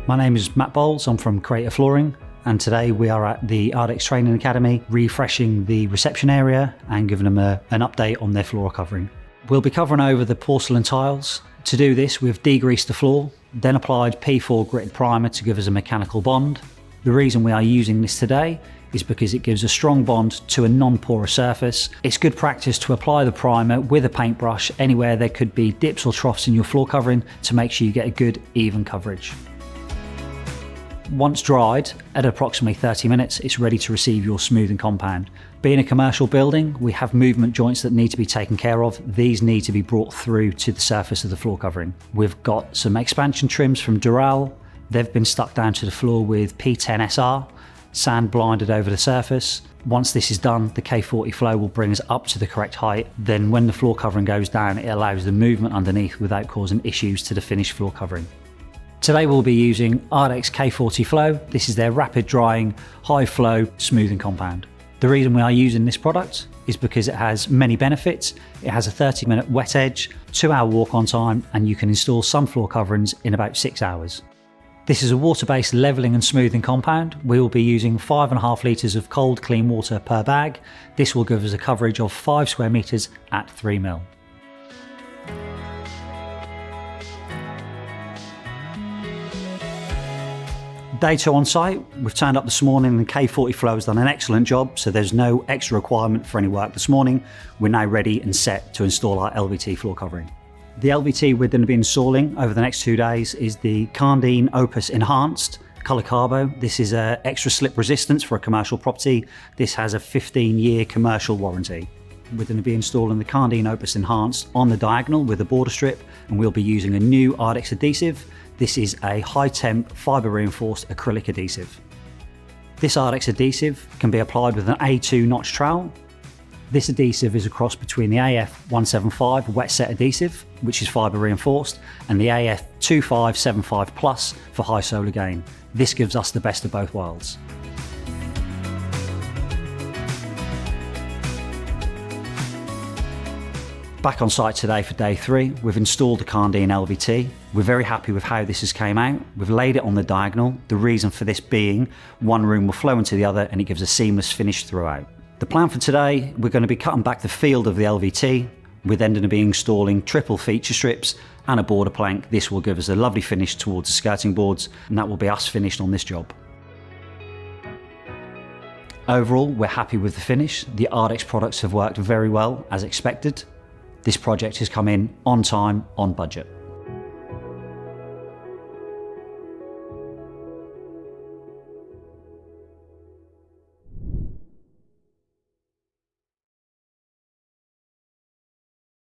My name is Matt Bowles, I'm from Cre8tive Flooring, and today we are at the ARDEX Training Academy, refreshing the reception area and giving them an update on their floor covering. We'll be covering over the porcelain tiles. To do this, we've degreased the floor, then applied P4 gritted primer to give us a mechanical bond. The reason we are using this today is because it gives a strong bond to a non-porous surface. It's good practice to apply the primer with a paintbrush anywhere there could be dips or troughs in your floor covering to make sure you get a good, even coverage. Once dried, at approximately 30 minutes, it's ready to receive your smoothing compound. Being a commercial building, we have movement joints that need to be taken care of. These need to be brought through to the surface of the floor covering. We've got some expansion trims from Dural. They've been stuck down to the floor with P10SR, sand blinded over the surface. Once this is done, the K40 flow will bring us up to the correct height. Then when the floor covering goes down, it allows the movement underneath without causing issues to the finished floor covering. Today we'll be using ARDEX K40 Flow. This is their rapid drying, high flow smoothing compound. The reason we are using this product is because it has many benefits. It has a 30-minute wet edge, 2-hour walk-on time, and you can install some floor coverings in about 6 hours. This is a water-based levelling and smoothing compound. We will be using 5.5 litres of cold, clean water per bag. This will give us a coverage of 5 square metres at 3 mil. Day 2 on site, we've turned up this morning and K40 Flow has done an excellent job, so there's no extra requirement for any work this morning. We're now ready and set to install our LVT floor covering. The LVT we're going to be installing over the next 2 days is the Cardine Opus Enhanced Colour Carbo. This is extra slip resistance for a commercial property. This has a 15-year commercial warranty. We're going to be installing the Cardine Opus Enhanced on the diagonal with a border strip, and we'll be using a new ARDEX adhesive. This is a high-temp, fibre-reinforced acrylic adhesive. This ARDEX adhesive can be applied with an A2 notch trowel. This adhesive is a cross between the AF175 wet set adhesive, which is fibre-reinforced, and the AF2575 Plus for high solar gain. This gives us the best of both worlds. Back on site today for day 3, we've installed the Cardine LVT. We're very happy with how this has came out. We've laid it on the diagonal, the reason for this being one room will flow into the other and it gives a seamless finish throughout. The plan for today, we're going to be cutting back the field of the LVT. We're then going to be installing triple feature strips and a border plank. This will give us a lovely finish towards the skirting boards, and that will be us finished on this job. Overall, we're happy with the finish. The ARDEX products have worked very well as expected. This project has come in on time, on budget.